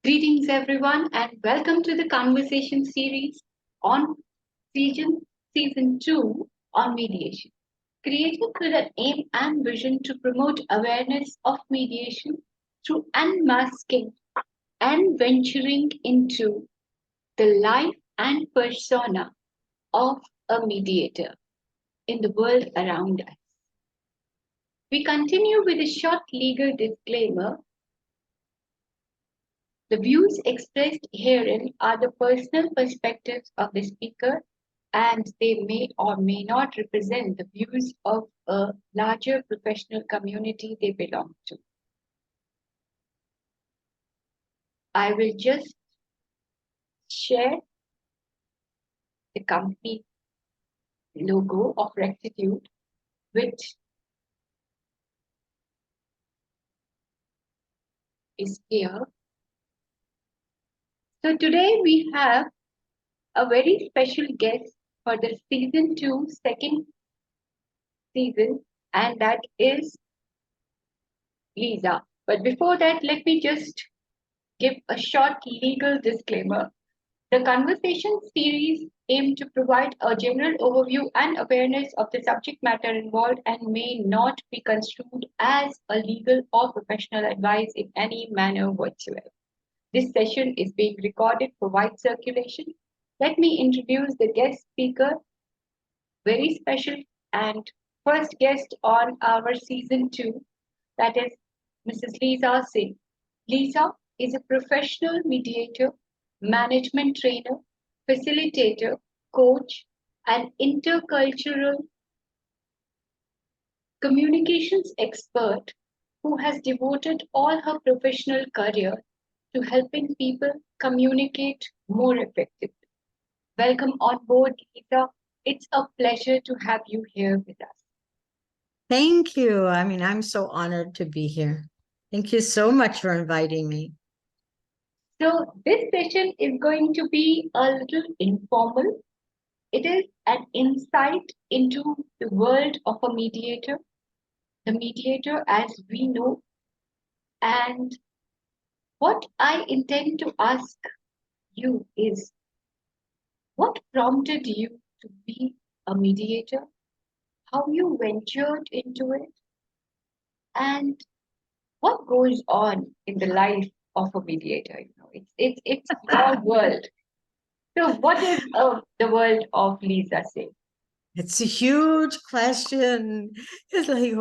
Greetings, everyone, and welcome to the conversation series on season 2 on mediation. Created with an aim and vision to promote awareness of mediation through unmasking and venturing into the life and persona of a mediator in the world around us. We continue with a short legal disclaimer. The views expressed herein are the personal perspectives of the speaker, and they may or may not represent the views of a larger professional community they belong to. I will just share the company logo of Rectitude, which is here. So today we have a very special guest for the season 2, second season, and that is Lisa. But before that, let me just give a short legal disclaimer. The conversation series aim to provide a general overview and awareness of the subject matter involved and may not be construed as a legal or professional advice in any manner whatsoever. This session is being recorded for wide circulation. Let me introduce the guest speaker, very special and first guest on our season 2, that is Ms.Lisa Singh. Lisa is a professional mediator, management trainer, facilitator, coach, and intercultural communications expert who has devoted all her professional career to helping people communicate more effectively. Welcome on board, Lisa. It's a pleasure to have you here with us. Thank you. I'm so honored to be here. Thank you so much for inviting me. So, this session is going to be a little informal. It is an insight into the world of a mediator, the mediator as we know. And what I intend to ask you is what prompted you to be a mediator, how you ventured into it, and what goes on in the life of a mediator. It's your world. So, what is the world of Lisa Singh? It's a huge question. It's like,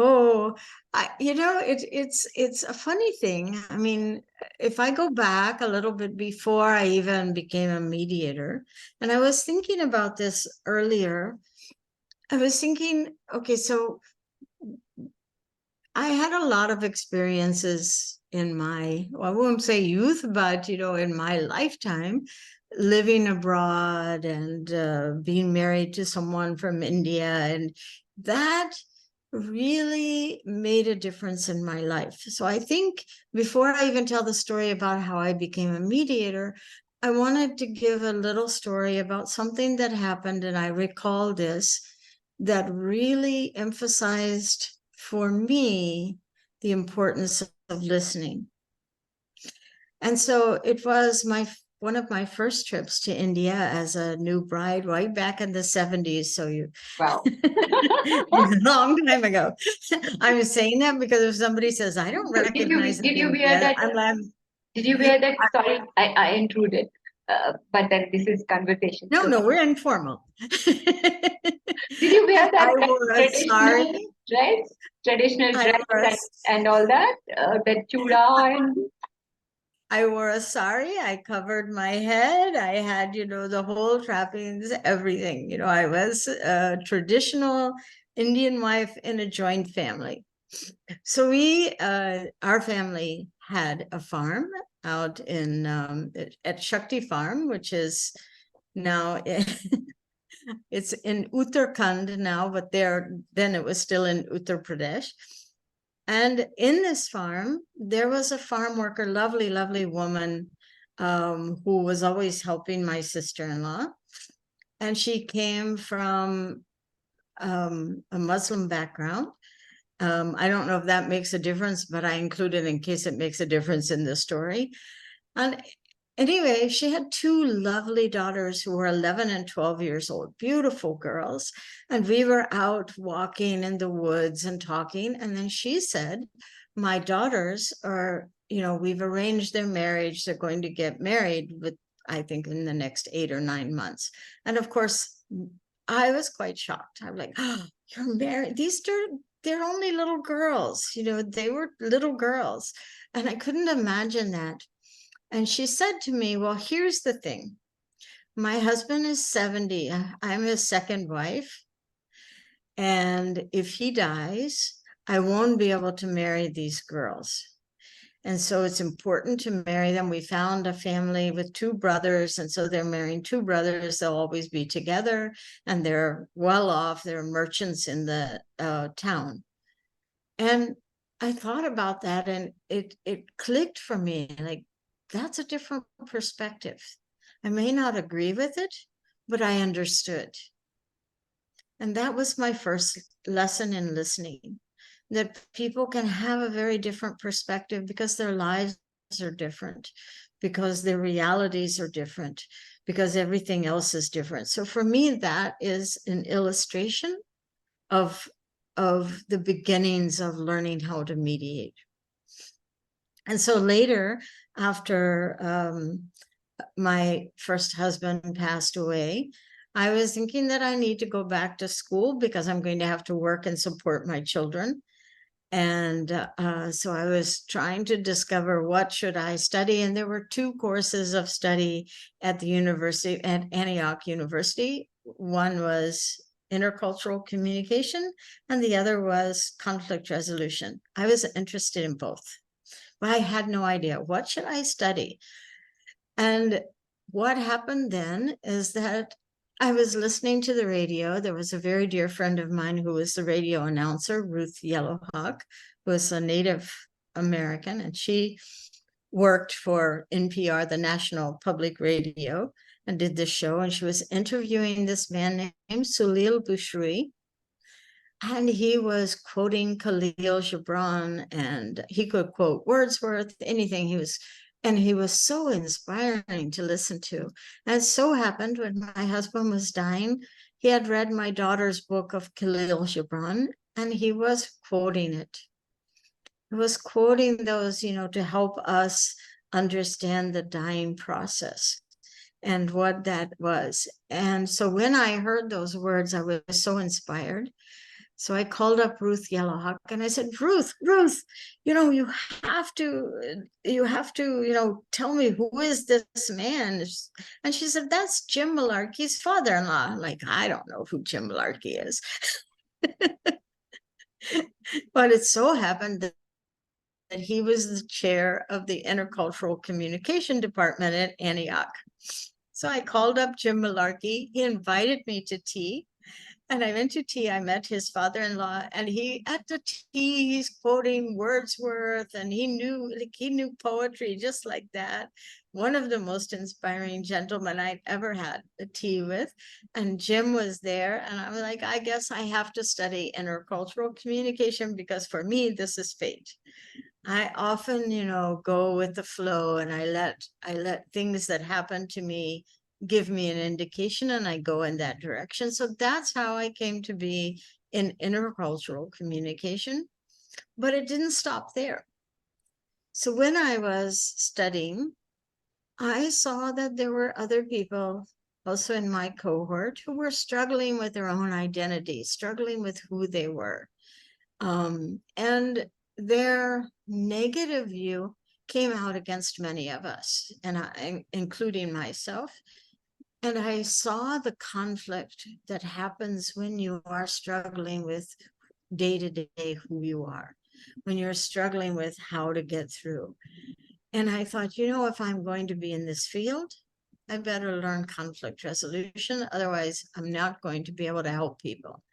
it's a funny thing. If I go back a little bit before I even became a mediator, and I was thinking about this earlier, I was thinking, okay, so I had a lot of experiences in I won't say youth, but, in my lifetime, living abroad and being married to someone from India. And that really made a difference in my life. So I think before I even tell the story about how I became a mediator, I wanted to give a little story about something that happened, and I recall this, that really emphasized for me the importance of listening. And so it was one of my first trips to India as a new bride, right back in the 70s. So Wow. a long time ago. I was saying that because if somebody says, I don't recognize Did you India, hear that? I'm like, Did you hear that? Sorry, I intruded. But then this is conversation. no, So no, we're informal. did you wear that I wore a traditional sari. dress? Traditional I dress wore a and all that? The chuda and I wore a sari, I covered my head, I had, the whole trappings, everything. I was a traditional Indian wife in a joint family. So our family had a farm out at Shakti Farm, which is now, it's in Uttarakhand now, but then it was still in Uttar Pradesh. And in this farm, there was a farm worker, lovely, lovely woman, who was always helping my sister-in-law. And she came from a Muslim background. I don't know if that makes a difference, but I include it in case it makes a difference in the story. And anyway, she had two lovely daughters who were 11 and 12 years old, beautiful girls. And we were out walking in the woods and talking. And then she said, my daughters are, we've arranged their marriage. They're going to get married with, I think, in the next 8 or 9 months. And of course, I was quite shocked. I'm like, oh, you're married. They're only little girls. They were little girls. And I couldn't imagine that. And she said to me, well, here's the thing. My husband is 70. I'm his second wife. And if he dies, I won't be able to marry these girls. And so it's important to marry them. We found a family with two brothers. And so they're marrying two brothers. They'll always be together. And they're well off. They're merchants in the town. And I thought about that, and it clicked for me. Like, that's a different perspective. I may not agree with it, but I understood. And that was my first lesson in listening, that people can have a very different perspective because their lives are different, because their realities are different, because everything else is different. So for me, that is an illustration of the beginnings of learning how to mediate. And so later, after my first husband passed away, I was thinking that I need to go back to school because I'm going to have to work and support my children. And so I was trying to discover what should I study. And there were two courses of study at the university, at Antioch University. One was intercultural communication, and the other was conflict resolution. I was interested in both, but I had no idea what should I study. And what happened then is that I was listening to the radio. There was a very dear friend of mine who was the radio announcer, Ruth Yellowhawk, who was a Native American, and she worked for NPR, the National Public Radio, and did this show. And she was interviewing this man named Sulil Bushrui, and he was quoting Khalil Gibran, and he could quote Wordsworth, anything. He was so inspiring to listen to. And it so happened when my husband was dying, he had read my daughter's book of Khalil Gibran, and he was quoting it. He was quoting those, to help us understand the dying process and what that was. And so when I heard those words, I was so inspired. So I called up Ruth Yellowhawk and I said, Ruth, you have to, tell me, who is this man? And she said, that's Jim Malarkey's father-in-law. Like, I don't know who Jim Malarkey is. But it so happened that he was the chair of the intercultural communication department at Antioch. So I called up Jim Malarkey. He invited me to tea. And I went to tea. I met his father-in-law, and at the tea, he's quoting Wordsworth, and he knew poetry just like that. One of the most inspiring gentlemen I'd ever had a tea with. And Jim was there, and I was like, I guess I have to study intercultural communication because for me, this is fate. I often, go with the flow, and I let things that happen to me give me an indication, and I go in that direction. So that's how I came to be in intercultural communication, but it didn't stop there. So when I was studying, I saw that there were other people also in my cohort who were struggling with their own identity, struggling with who they were. And their negative view came out against many of us, and including myself. And I saw the conflict that happens when you are struggling with day to day who you are, when you're struggling with how to get through. And I thought, if I'm going to be in this field, I better learn conflict resolution. Otherwise, I'm not going to be able to help people.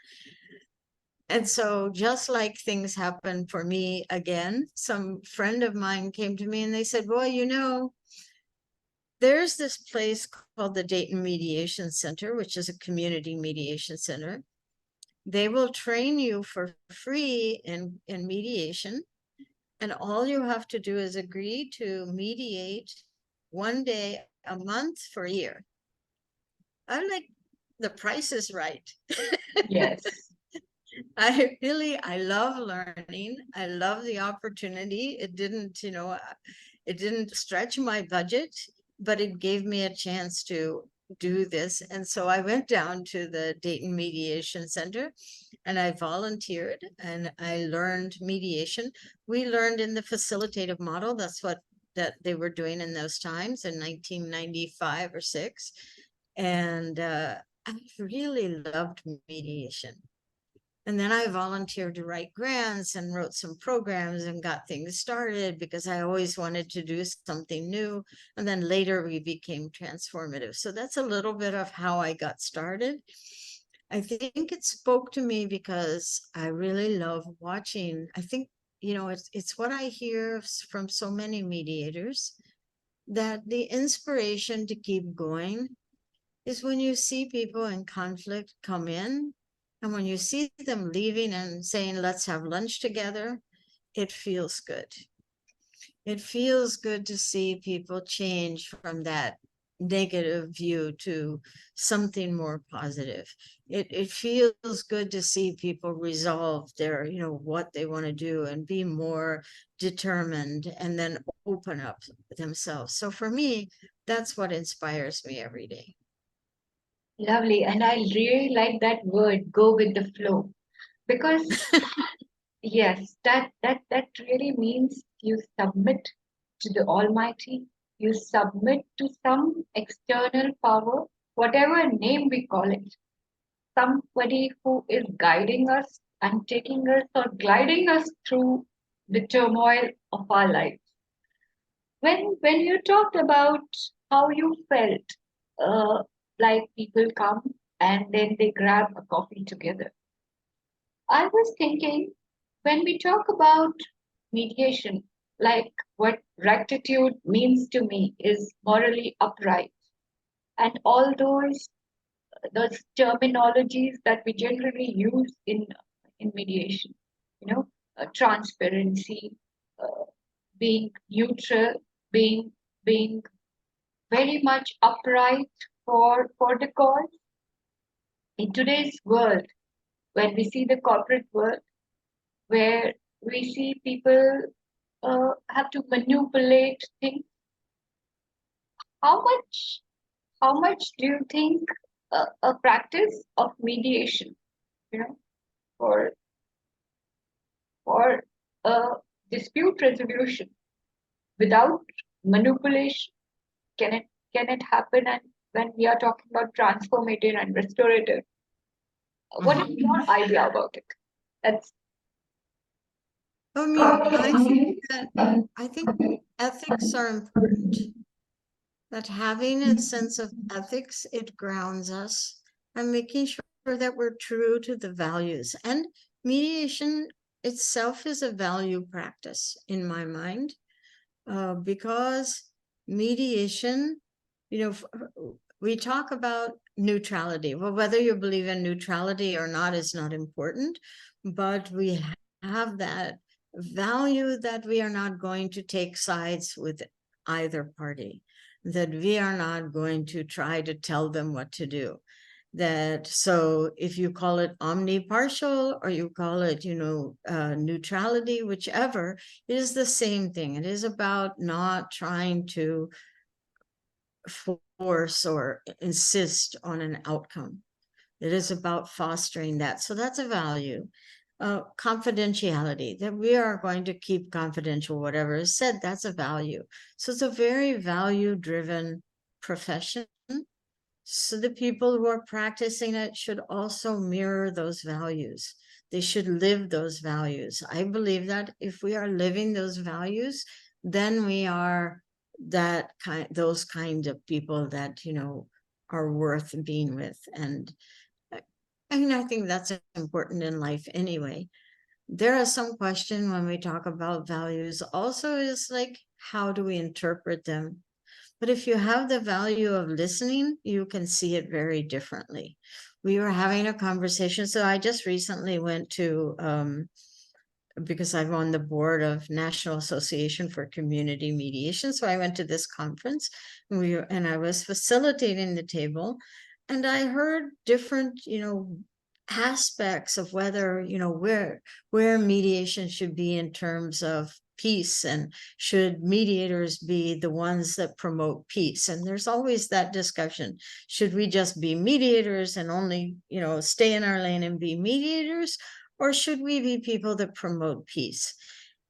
And so just like things happened for me again, some friend of mine came to me and they said, well, there's this place called the Dayton Mediation Center, which is a community mediation center. They will train you for free in mediation. And all you have to do is agree to mediate one day a month for a year. I'm like, the price is right. Yes. I love learning. I love the opportunity. It didn't, it didn't stretch my budget, but it gave me a chance to do this. And so I went down to the Dayton Mediation Center and I volunteered and I learned mediation. We learned in the facilitative model. That's what that they were doing in those times in 1995 or 6. And I really loved mediation. And then I volunteered to write grants and wrote some programs and got things started because I always wanted to do something new. And then later we became transformative. So that's a little bit of how I got started. I think it spoke to me because I really love watching. I think, it's what I hear from so many mediators, that the inspiration to keep going is when you see people in conflict come in, and when you see them leaving and saying, let's have lunch together, it feels good. It feels good to see people change from that negative view to something more positive. It feels good to see people resolve their, what they want to do and be more determined and then open up themselves. So for me, that's what inspires me every day. Lovely. And I really like that word, go with the flow. Because yes, that really means you submit to the Almighty, you submit to some external power, whatever name we call it, somebody who is guiding us and taking us or gliding us through the turmoil of our lives. When you talked about how you felt, uh, like people come and then they grab a coffee together, I was thinking when we talk about mediation, like what rectitude means to me is morally upright, and all those terminologies that we generally use in mediation, transparency, uh, being neutral, being being very much upright for the cause. In today's world, when we see the corporate world, where we see people have to manipulate things, how much how much do you think a practice of mediation, you know, for for a dispute resolution without manipulation, can it can it happen? And when we are talking about transformative and restorative, what is your idea about it? That's I mean, I think ethics are important. That having a sense of ethics, it grounds us and making sure that we're true to the values. And mediation itself is a value practice in my mind, because mediation, you know, we talk about neutrality. Well, whether you believe in neutrality or not is not important, but we have that value that we are not going to take sides with either party, that we are not going to try to tell them what to do. That so if you call it omnipartial or you call it, neutrality, whichever, it is the same thing. It is about not trying to force or insist on an outcome. It is about fostering that. So that's a value. Confidentiality, that we are going to keep confidential whatever is said, that's a value. So it's a very value-driven profession. So the people who are practicing it should also mirror those values. They should live those values. I believe that if we are living those values, then we are those kind of people that, are worth being with. And I think that's important in life anyway. There are some question when we talk about values also is like, how do we interpret them? But if you have the value of listening, you can see it very differently. We were having a conversation. So I just recently went to because I'm on the board of National Association for Community Mediation. So I went to this conference and I was facilitating the table, and I heard different, aspects of whether, where mediation should be in terms of peace, and should mediators be the ones that promote peace. And there's always that discussion. Should we just be mediators and only, stay in our lane and be mediators? Or should we be people that promote peace?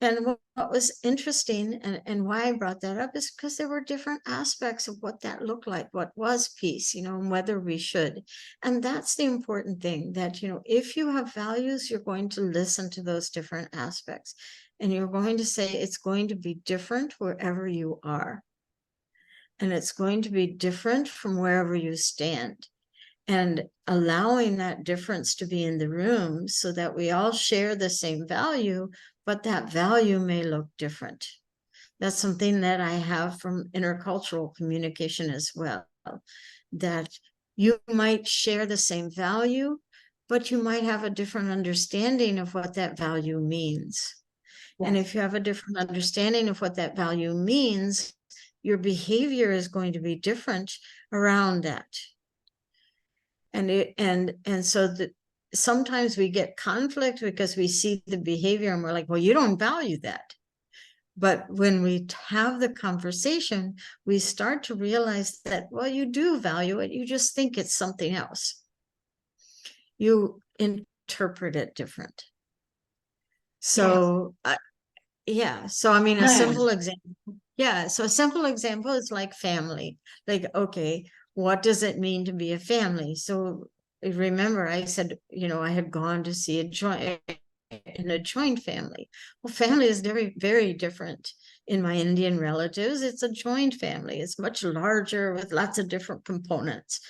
And what was interesting, and why I brought that up, is because there were different aspects of what that looked like, what was peace, and whether we should. And that's the important thing, that, if you have values, you're going to listen to those different aspects. And you're going to say it's going to be different wherever you are. And it's going to be different from wherever you stand. And allowing that difference to be in the room so that we all share the same value, but that value may look different. That's something that I have from intercultural communication as well, that you might share the same value, but you might have a different understanding of what that value means. And if you have a different understanding of what that value means, your behavior is going to be different around that. And so that sometimes we get conflict because we see the behavior and we're like, well, you don't value that. But when we have the conversation, we start to realize that, well, you do value it. You just think it's something else. You interpret it different. So, yeah. So, I mean, a simple example. Yeah. So a simple example is like family. Like, okay, what does it mean to be a family? So remember, I said, I had gone to see in a joint family. Well, family is very, very different. In my Indian relatives, it's a joint family. It's much larger with lots of different components.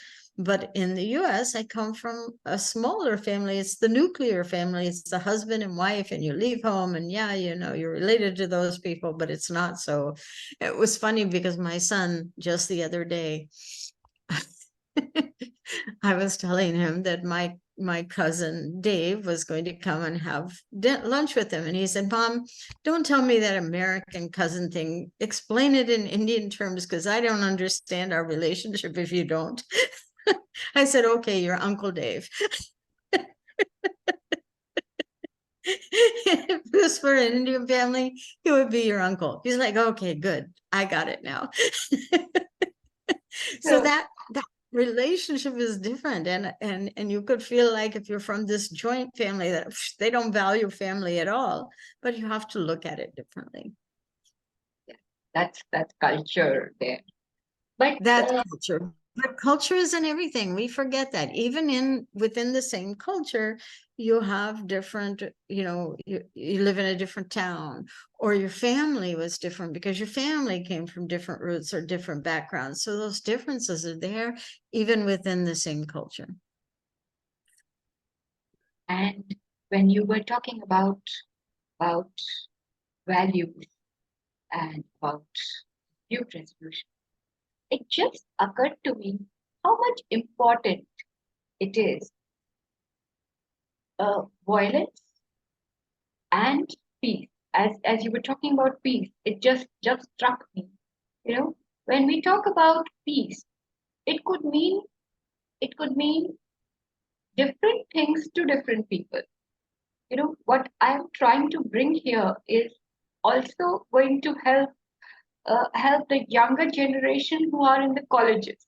But in the US, I come from a smaller family. It's the nuclear family. It's the husband and wife, and you leave home, and you're related to those people, but it's not so. It was funny because my son, just the other day, I was telling him that my cousin Dave was going to come and have lunch with him. And he said, Mom, don't tell me that American cousin thing. Explain it in Indian terms, because I don't understand our relationship if you don't. I said, okay, you're Uncle Dave. If it was for an Indian family, he would be your uncle. He's like, okay, good. I got it now. So that relationship is different. And you could feel like if you're from this joint family that they don't value family at all, but you have to look at it differently. That's culture there. But that's culture. But culture isn't everything. We forget that. Even within the same culture, you have different, you live in a different town, or your family was different because your family came from different roots or different backgrounds. So those differences are there even within the same culture. And when you were talking about values and about dispute resolution, it just occurred to me how much important it is. Violence and peace. As you were talking about peace, it just struck me. When we talk about peace, it could mean different things to different people. What I'm trying to bring here is also going to help the younger generation who are in the colleges.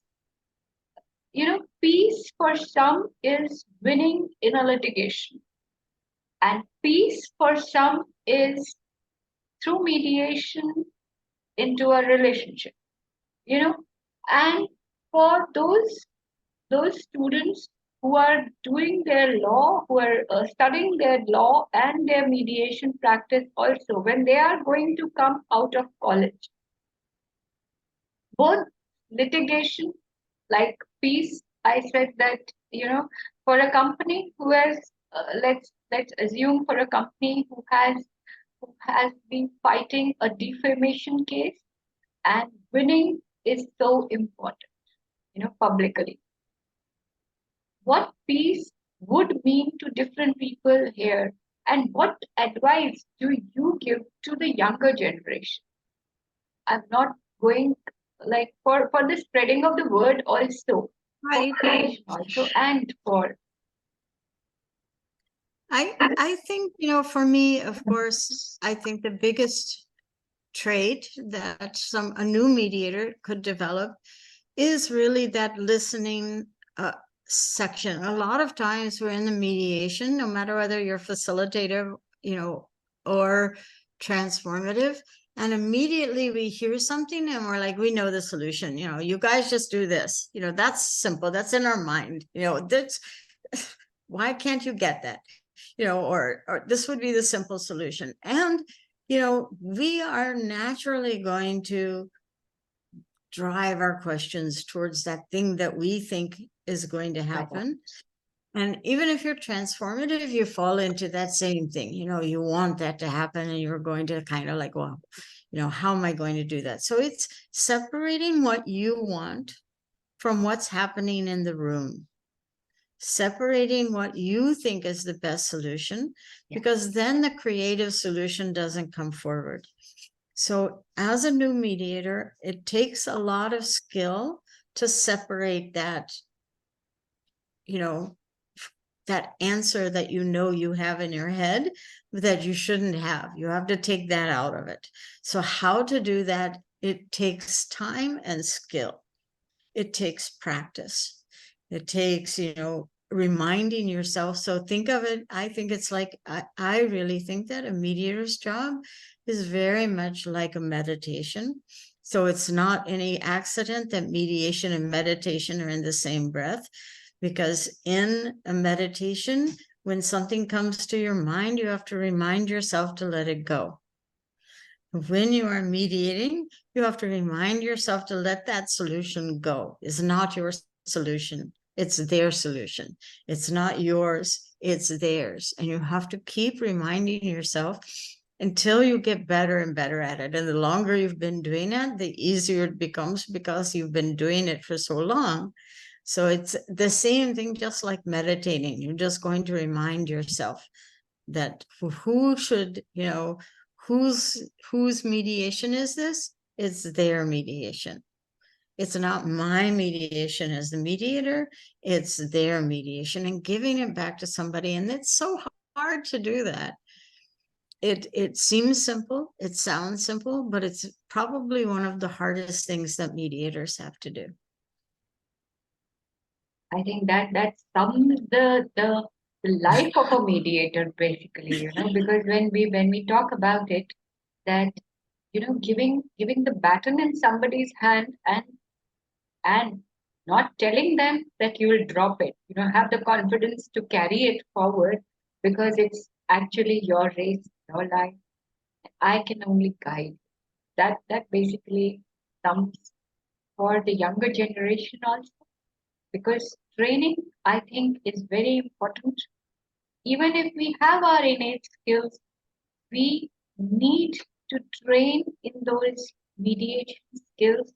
Peace for some is winning in a litigation, and peace for some is through mediation into a relationship. And for those students who are doing their law, who are studying their law and their mediation practice also, when they are going to come out of college, both litigation, like peace, I said that, for a company who has, let's assume for a company who has been fighting a defamation case, and winning is so important, publicly. What peace would mean to different people here, And what advice do you give to the younger generation? I'm not going like for the spreading of the word also, for Right. creation also, and for I think, for me, of course, I think the biggest trait that a new mediator could develop is really that listening section. A lot of times we're in the mediation, no matter whether you're facilitative, or transformative, and immediately we hear something and we're like, we know the solution. You guys just do this. That's simple. That's in our mind. That's why can't you get that? Or this would be the simple solution. And we are naturally going to drive our questions towards that thing that we think is going to happen. And even if you're transformative, you fall into that same thing. You want that to happen and you're going to kind of like, well, how am I going to do that? So it's separating what you want from what's happening in the room, separating what you think is the best solution, because then the creative solution doesn't come forward. So as a new mediator, it takes a lot of skill to separate that, that answer that you have in your head that you shouldn't have. You have to take that out of it. So how to do that? It takes time and skill. It takes practice. It takes, reminding yourself. So think of it, I think it's like, I really think that a mediator's job is very much like a meditation. So it's not any accident that mediation and meditation are in the same breath, because in a meditation, when something comes to your mind, you have to remind yourself to let it go. When you are mediating, you have to remind yourself to let that solution go. It's not your solution. It's their solution. It's not yours. It's theirs. And you have to keep reminding yourself until you get better and better at it. And the longer you've been doing it, the easier it becomes, because you've been doing it for so long. So it's the same thing, just like meditating. You're just going to remind yourself that who should, whose mediation is this? It's their mediation. It's not my mediation as the mediator, it's their mediation, and giving it back to somebody. And it's so hard to do that. It seems simple, it sounds simple, but it's probably one of the hardest things that mediators have to do. I think that sums the life of a mediator basically, because when we talk about it, that giving the baton in somebody's hand and not telling them that you will drop it, have the confidence to carry it forward, because it's actually your race, your life. I can only guide. That basically sums for the younger generation also, because training, I think, is very important. Even if we have our innate skills, we need to train in those mediation skills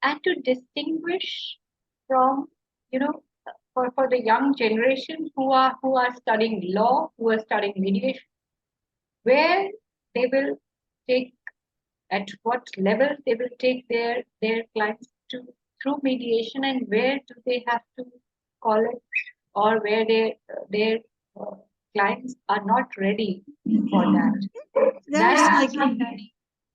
and to distinguish from, you know, for the young generation who are studying law, who are studying mediation, where they will take, at what level they will take their clients to through mediation, and where do they have to call it, or where their uh, clients are not ready for that. There's like,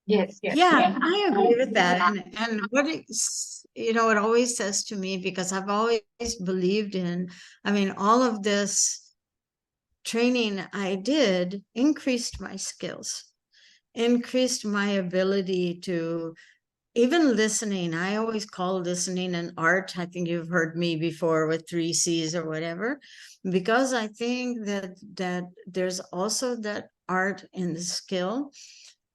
Yes, yes, yeah, yes. I agree with that. And what it always says to me, because I've always believed in, all of this training I did increased my skills, increased my ability to even listening. I always call listening an art. I think you've heard me before with 3 C's or whatever, because I think that there's also that art in the skill,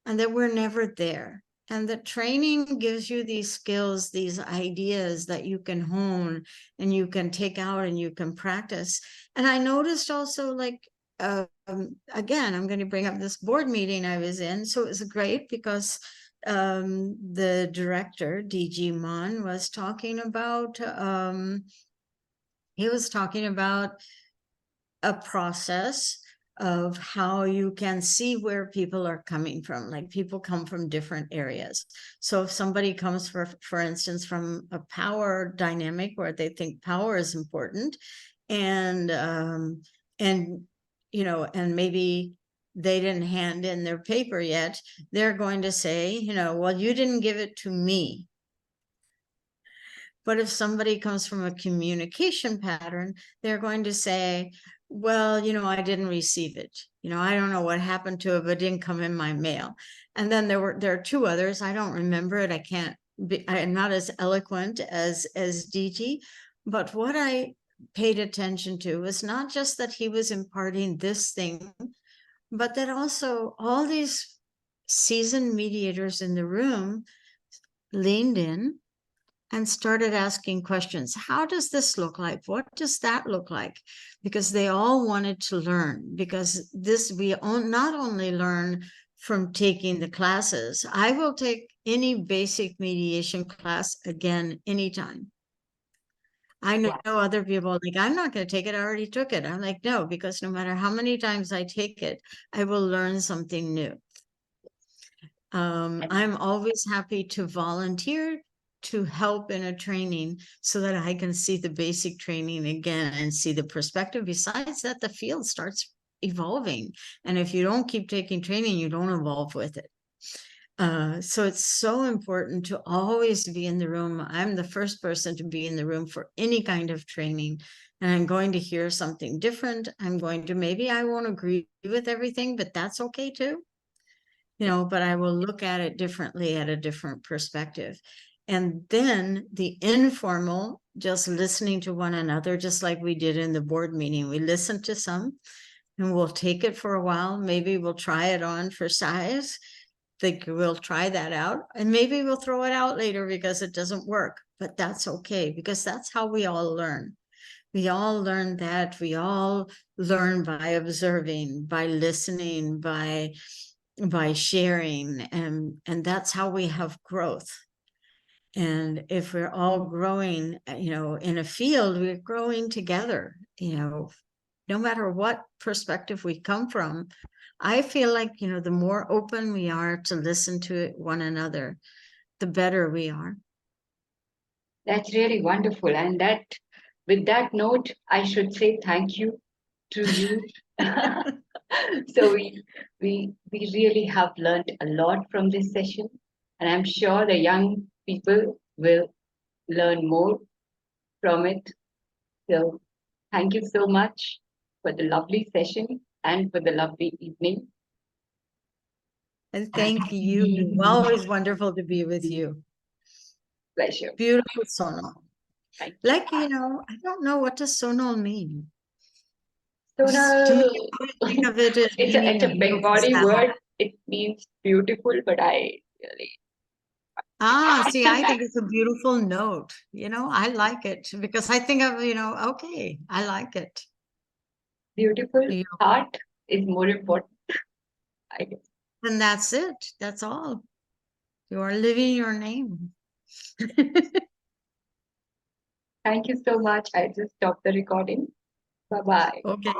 and that we're never there. And the training gives you these skills, these ideas that you can hone and you can take out and you can practice. And I noticed also, like, again, I'm going to bring up this board meeting I was in. So it was great because the director, DG Mon, was talking about, he was talking about a process of how you can see where people are coming from. Like people come from different areas. So if somebody comes, for instance, from a power dynamic where they think power is important, and you know, and maybe they didn't hand in their paper yet, they're going to say, you know, well, you didn't give it to me. But if somebody comes from a communication pattern, they're going to say, well, you know, I didn't receive it. You know, I don't know what happened to it, but it didn't come in my mail. And then there are two others. I don't remember it. I'm not as eloquent as DT, but what I paid attention to was not just that he was imparting this thing, but that also all these seasoned mediators in the room leaned in and started asking questions. How does this look like? What does that look like? Because they all wanted to learn, because we not only learn from taking the classes. I will take any basic mediation class again anytime. I know other people like, I'm not going to take it. I already took it. I'm like, no, because no matter how many times I take it, I will learn something new. I'm always happy to volunteer to help in a training so that I can see the basic training again and see the perspective. Besides that, the field starts evolving. And if you don't keep taking training, you don't evolve with it. So it's so important to always be in the room. I'm the first person to be in the room for any kind of training, and I'm going to hear something different. Maybe I won't agree with everything, but that's okay too. You know, but I will look at it differently at a different perspective. And then the informal, just listening to one another, just like we did in the board meeting. We listened to some and we'll take it for a while. Maybe we'll try it on for size. Think we'll try that out, and maybe we'll throw it out later because it doesn't work, but that's okay, because that's how we all learn. We all learn that. We all learn by observing, by listening, by sharing, and that's how we have growth. And if we're all growing, you know, in a field, we're growing together, you know, no matter what perspective we come from. I feel like, you know, the more open we are to listen to one another, the better we are. That's really wonderful. And with that note, I should say thank you to you. So we really have learned a lot from this session, and I'm sure the young people will learn more from it. So thank you so much for the lovely session and for the lovely evening. And thank you. Always wonderful to be with you. Pleasure. Beautiful sonal. Thank you. Like, you know, I don't know, what does sonal mean? Sonal, Think of it as it's a Bengali word. It means beautiful, but I really. See, I think it's a beautiful note. You know, I like it because I think of, you know, okay, I like it. Beautiful heart is more important, I guess. And that's it. That's all. You are living your name. Thank you so much. I just stopped the recording. Bye-bye. Okay.